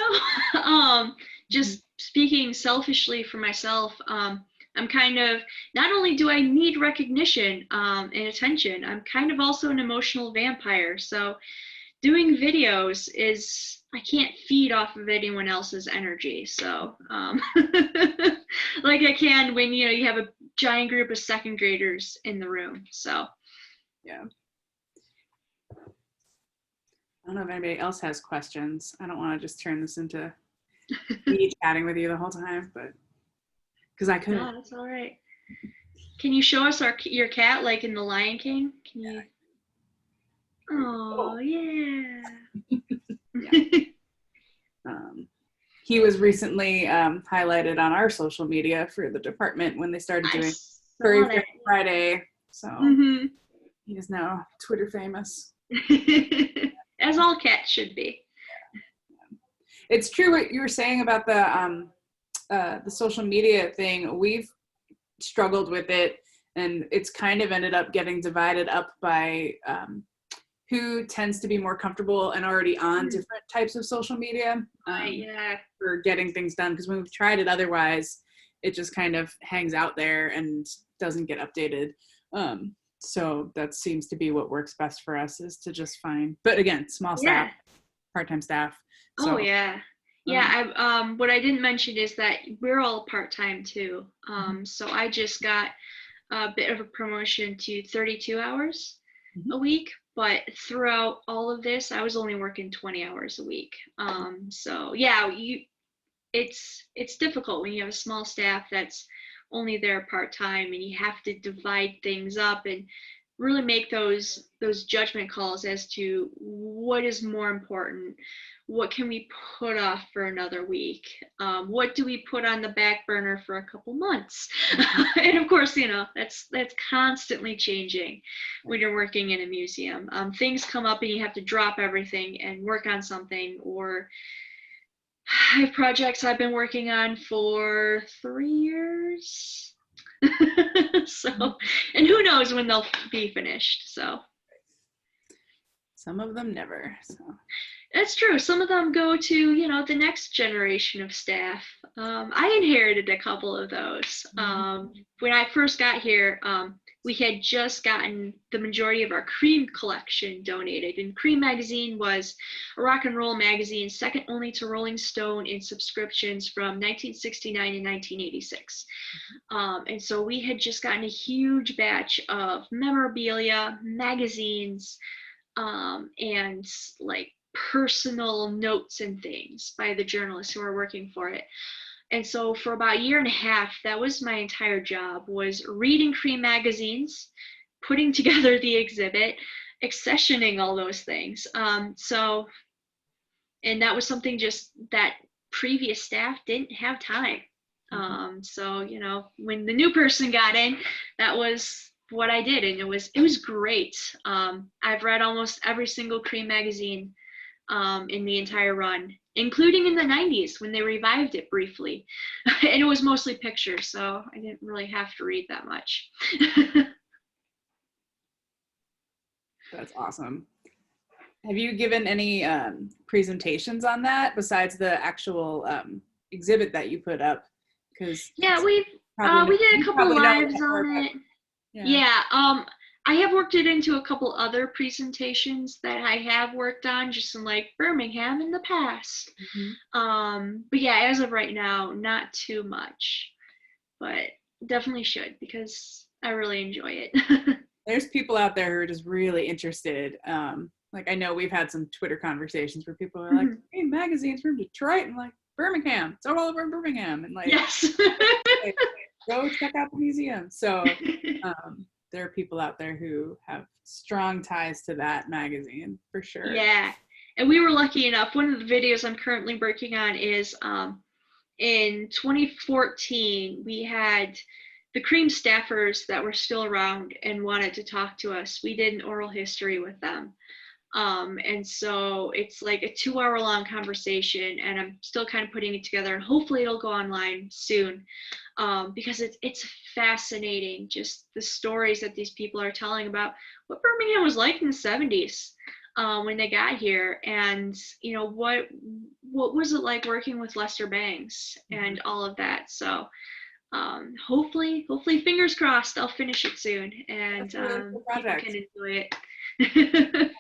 Just speaking selfishly for myself, I'm kind of, not only do I need recognition and attention, I'm kind of also an emotional vampire. So doing videos is, I can't feed off of anyone else's energy. So like I can when, you know, you have a giant group of second graders in the room. So yeah. I don't know if anybody else has questions. I don't want to just turn this into me chatting with you the whole time, but because I could. no, that's all right. Can you show us your cat like in The Lion King? Can you? Oh, yeah. Yeah. He was recently highlighted on our social media for the department when they started doing Furry Friday. So he is now Twitter famous. As all cats should be. It's true what you were saying about the social media thing. We've struggled with it, and it's kind of ended up getting divided up by who tends to be more comfortable and already on different types of social media for getting things done. Because when we've tried it otherwise, it just kind of hangs out there and doesn't get updated. So that seems to be what works best for us, is to just find, but again, small staff, part-time staff. So, oh yeah. Yeah, what I didn't mention is that we're all part-time too. So I just got a bit of a promotion to 32 hours a week, but throughout all of this, I was only working 20 hours a week. So yeah, it's difficult when you have a small staff that's only there part-time, and you have to divide things up and really make those judgment calls as to what is more important. What can we put off for another week? What do we put on the back burner for a couple months? And of course, you know, that's constantly changing when you're working in a museum. Things come up and you have to drop everything and work on something. Or I have projects I've been working on for 3 years. So, and who knows when they'll be finished. So some of them never. So that's true. Some of them go to, you know, the next generation of staff. I inherited a couple of those. When I first got here, we had just gotten the majority of our Cream collection donated. And Cream magazine was a rock and roll magazine, second only to Rolling Stone in subscriptions from 1969 and 1986. And so we had just gotten a huge batch of memorabilia, magazines, and like personal notes and things by the journalists who are working for it. And so for about a year and a half, that was my entire job, was reading Cream magazines, putting together the exhibit, accessioning all those things. And that was something just that previous staff didn't have time. So, you know, when the new person got in, that was what I did, and it was great. I've read almost every single Cream magazine in the entire run, including in the 90s when they revived it briefly. And it was mostly pictures, so I didn't really have to read that much. That's awesome. Have you given any presentations on that besides the actual exhibit that you put up? Because yeah, we did a couple lives on it. Yeah. I have worked it into a couple other presentations that I have worked on just in like Birmingham in the past. But yeah, as of right now, not too much, but definitely should, because I really enjoy it. There's people out there who are just really interested. Like I know we've had some Twitter conversations where people are like, hey, magazines from Detroit, and like Birmingham, it's all over Birmingham, and like, yes. Like, go check out the museum. So there are people out there who have strong ties to that magazine for sure. Yeah, and we were lucky enough. One of the videos I'm currently working on is in 2014, we had the Cream staffers that were still around and wanted to talk to us. We did an oral history with them. And so it's like a 2-hour-long conversation, and I'm still kind of putting it together, and hopefully it'll go online soon, because it's fascinating, just the stories that these people are telling about what Birmingham was like in the 70s when they got here, and you know what was it like working with Lester Bangs and all of that. So hopefully fingers crossed I'll finish it soon, and people can enjoy it.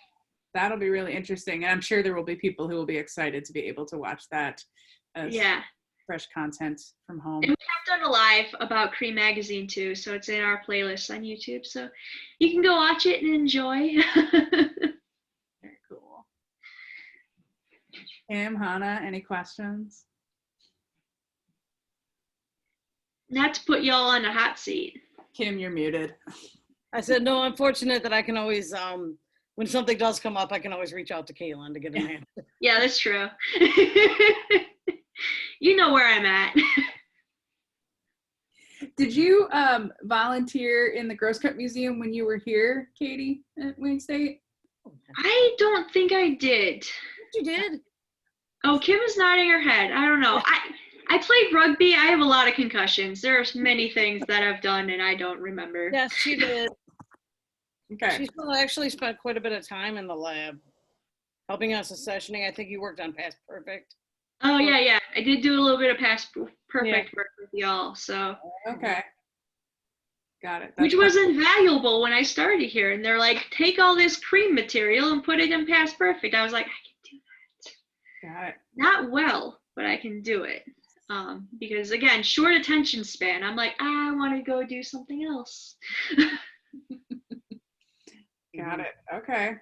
that'll be really interesting. And I'm sure there will be people who will be excited to be able to watch that as fresh content from home. And we have done a live about Cream Magazine too, so it's in our playlist on YouTube. So you can go watch it and enjoy. Very cool. Kim, Hannah, any questions? Not to put y'all on a hot seat. Kim, you're muted. I said, no, I'm fortunate that I can always, when something does come up, I can always reach out to Caitlin to get an answer. Yeah, that's true. You know where I'm at. Did you volunteer in the Gross Cut Museum when you were here, Katie, at Wayne State? I don't think I did. You did? Oh, Kim is nodding her head. I don't know. I played rugby. I have a lot of concussions. There's many things that I've done and I don't remember. Yes, she did. Okay. She actually spent quite a bit of time in the lab helping us with sessioning. I think you worked on Past Perfect. Oh, yeah. I did do a little bit of Past Perfect work with y'all, so. Okay. Got it. Which was invaluable when I started here. And they're like, take all this cream material and put it in Past Perfect. I was like, I can do that. Got it. Not well, but I can do it. Because again, short attention span. I'm like, I want to go do something else. Got it. Okay.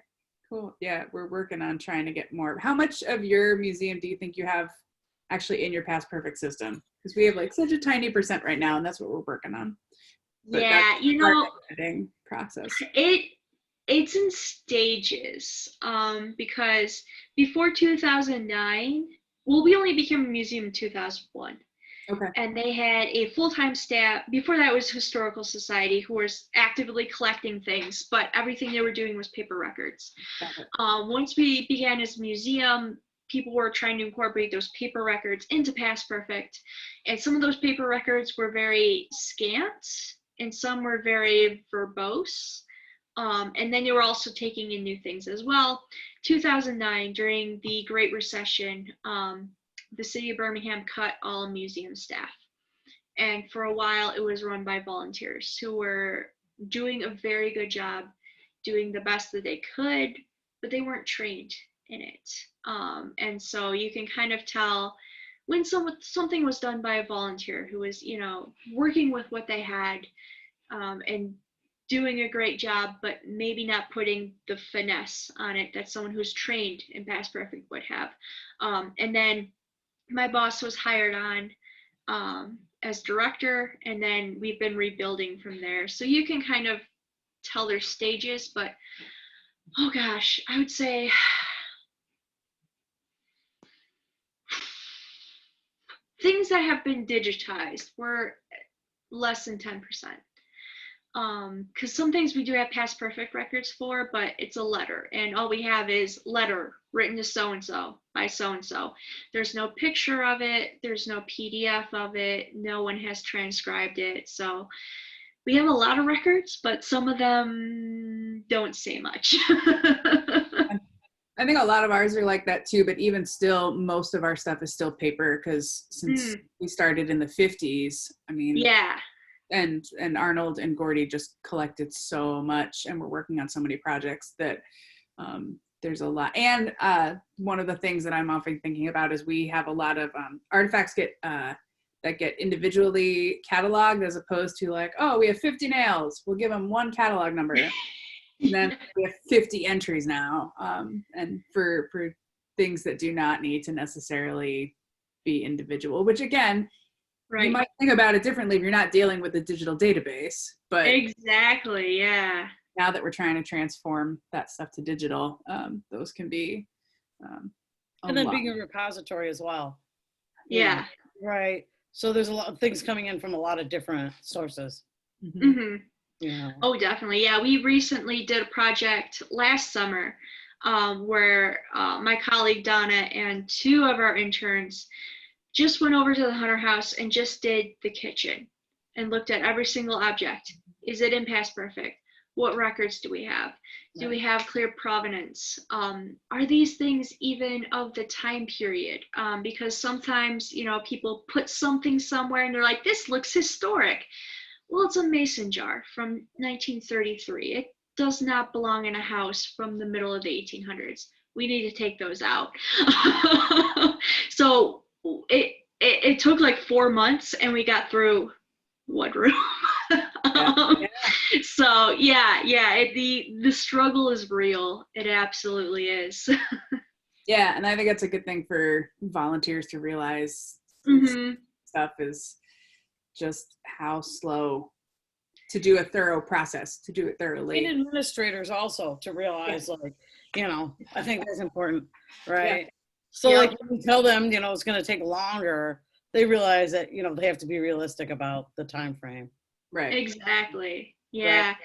Cool. Yeah, we're working on trying to get more. How much of your museum do you think you have actually in your Past Perfect system? Because we have like such a tiny percent right now, and that's what we're working on. But yeah, you know, editing process. It's in stages. Because before 2009, well, we only became a museum in 2001. Okay. And they had a full-time staff. Before that was Historical Society, who was actively collecting things, but everything they were doing was paper records. Once we began as a museum, people were trying to incorporate those paper records into Past Perfect. And some of those paper records were very scant, and some were very verbose. And then they were also taking in new things as well. 2009, during the Great Recession, the city of Birmingham cut all museum staff. And for a while, it was run by volunteers who were doing a very good job, doing the best that they could, but they weren't trained in it. And so you can kind of tell when something was done by a volunteer who was, you know, working with what they had, and doing a great job, but maybe not putting the finesse on it that someone who's trained in Past Perfect would have. And then my boss was hired on as director, and then we've been rebuilding from there. So you can kind of tell their stages, but oh gosh, I would say things that have been digitized were less than 10%. Because some things we do have Past Perfect records for, but it's a letter, and all we have is letter written to so-and-so by so-and-so. There's no picture of it, there's no PDF of it, no one has transcribed it. So we have a lot of records, but some of them don't say much. I think a lot of ours are like that too, but even still, most of our stuff is still paper because since we started in the 50s, I mean, yeah. And Arnold and Gordy just collected so much, and we're working on so many projects that there's a lot. And one of the things that I'm often thinking about is we have a lot of artifacts that get individually cataloged, as opposed to like, oh, we have 50 nails, we'll give them one catalog number. And then we have 50 entries now. And for things that do not need to necessarily be individual, which again, right. You might think about it differently if you're not dealing with a digital database, but exactly, yeah. Now that we're trying to transform that stuff to digital, those can be and then being a repository as well. Yeah. Right. So there's a lot of things coming in from a lot of different sources. Mm-hmm. Yeah. Oh, definitely. Yeah, we recently did a project last summer where my colleague Donna and two of our interns just went over to the Hunter House and just did the kitchen and looked at every single object. Is it in Past Perfect? What records do we have? Do we have clear provenance? Are these things even of the time period? Because sometimes, you know, people put something somewhere and they're like, this looks historic. Well, it's a mason jar from 1933. does not belong in a house from the middle of the 1800s. We need to take those out. So it took like 4 months, and we got through one room. Yeah. So the struggle is real. It absolutely is. Yeah, and I think that's a good thing for volunteers to realize. Stuff is just how slow to do a thorough process, to do it thoroughly. And administrators also to realize, like, I think that's important, right? So like when you tell them, it's going to take longer, they realize that, they have to be realistic about the time frame. Right. Exactly. Yeah. Right.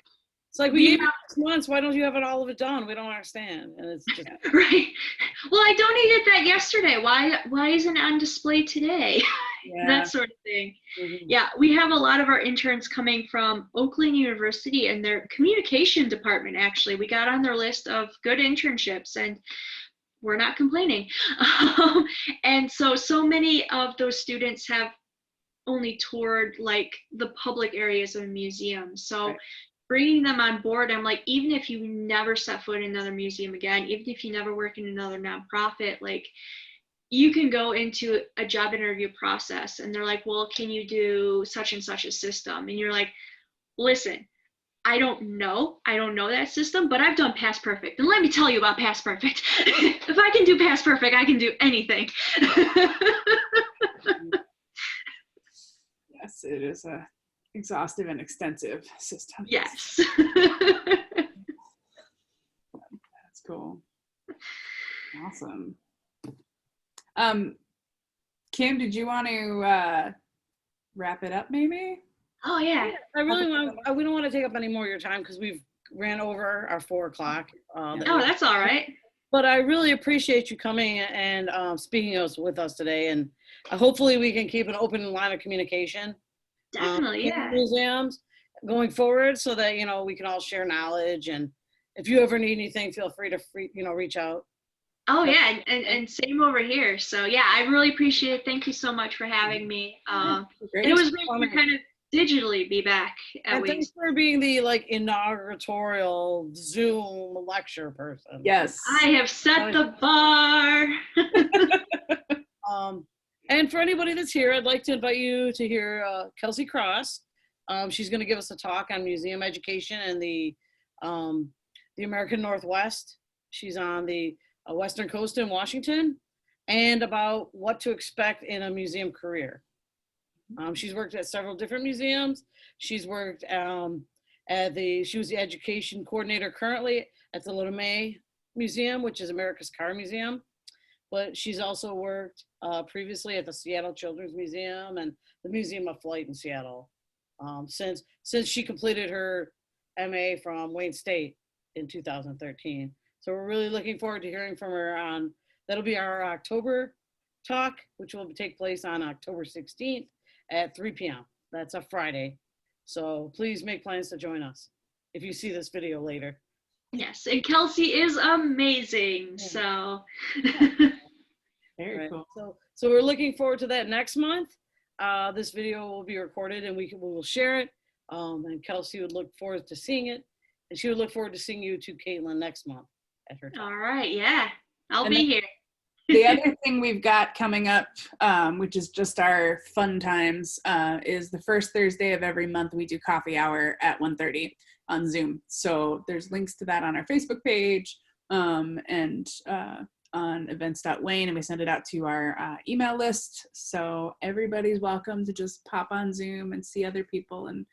It's like, we gave you 6 months. Why don't you have all of it done? We don't understand. And it's just right. Well, I donated that yesterday. Why isn't it on display today? That sort of thing. Yeah, we have a lot of our interns coming from Oakland University and their communication department. Actually, we got on their list of good internships, and we're not complaining. And so many of those students have only toured like the public areas of a museum. So bringing them on board, I'm like, even if you never set foot in another museum again, even if you never work in another nonprofit, like, you can go into a job interview process and they're like, well, can you do such and such a system? And you're like, listen, I don't know that system, but I've done Past Perfect. And let me tell you about Past Perfect. If I can do Past Perfect, I can do anything. Yes, it is a exhaustive and extensive system. Yes. That's cool. Awesome. Kim, did you want to wrap it up maybe? Oh yeah. We don't want to take up any more of your time because we've ran over our 4 o'clock. That's all right. But I really appreciate you coming and speaking with us today. And hopefully we can keep an open line of communication. Definitely, in museums going forward so that, we can all share knowledge. And if you ever need anything, feel free to reach out. Oh yeah, and same over here. So yeah, I really appreciate it. Thank you so much for having me. It was great to kind of digitally be back at least. Thanks for being the inaugural Zoom lecture person. Yes. I have set the bar. And for anybody that's here, I'd like to invite you to hear Kelsey Cross. She's going to give us a talk on museum education in the American Northwest. She's on the Western Coast in Washington, and about what to expect in a museum career. She's worked at several different museums. She's worked she was the education coordinator currently at the Alum Museum, which is America's Car Museum. But she's also worked previously at the Seattle Children's Museum and the Museum of Flight in Seattle since she completed her MA from Wayne State in 2013. So we're really looking forward to hearing from her that'll be our October talk, which will take place on October 16th at 3 p.m. That's a Friday. So please make plans to join us if you see this video later. Yes, and Kelsey is amazing. So very cool. So we're looking forward to that next month. This video will be recorded and we will share it. And Kelsey would look forward to seeing it, and she would look forward to seeing you too, Caitlin, next month at her talk. All right, yeah, I'll be here. The other thing we've got coming up, which is just our fun times, is the first Thursday of every month we do coffee hour at 1:30 on Zoom. So there's links to that on our Facebook page and on events.wayne, and we send it out to our email list. So everybody's welcome to just pop on Zoom and see other people and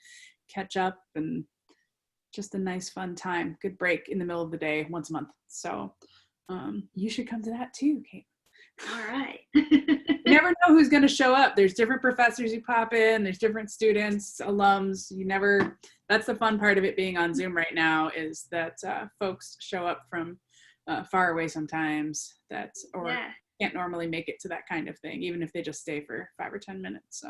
catch up, and just a nice fun time. Good break in the middle of the day once a month. So you should come to that too, Kate. All right. You never know who's going to show up. There's different professors who pop in. There's different students, alums. That's the fun part of it being on Zoom right now, is that folks show up from far away sometimes can't normally make it to that kind of thing, even if they just stay for 5 or 10 minutes. So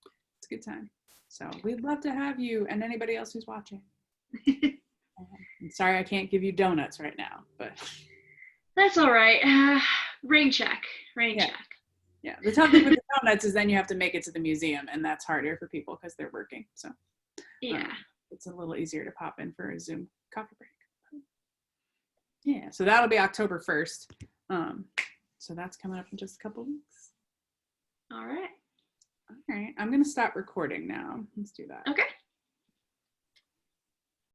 it's a good time. So we'd love to have you and anybody else who's watching. I'm sorry I can't give you donuts right now, but that's all right. Rain check. Yeah, the tough thing with the donuts is then you have to make it to the museum, and that's harder for people because they're working. So yeah, it's a little easier to pop in for a Zoom coffee break. Yeah, so that'll be October 1st. So that's coming up in just a couple weeks. All right. All right, I'm gonna stop recording now. Let's do that. Okay.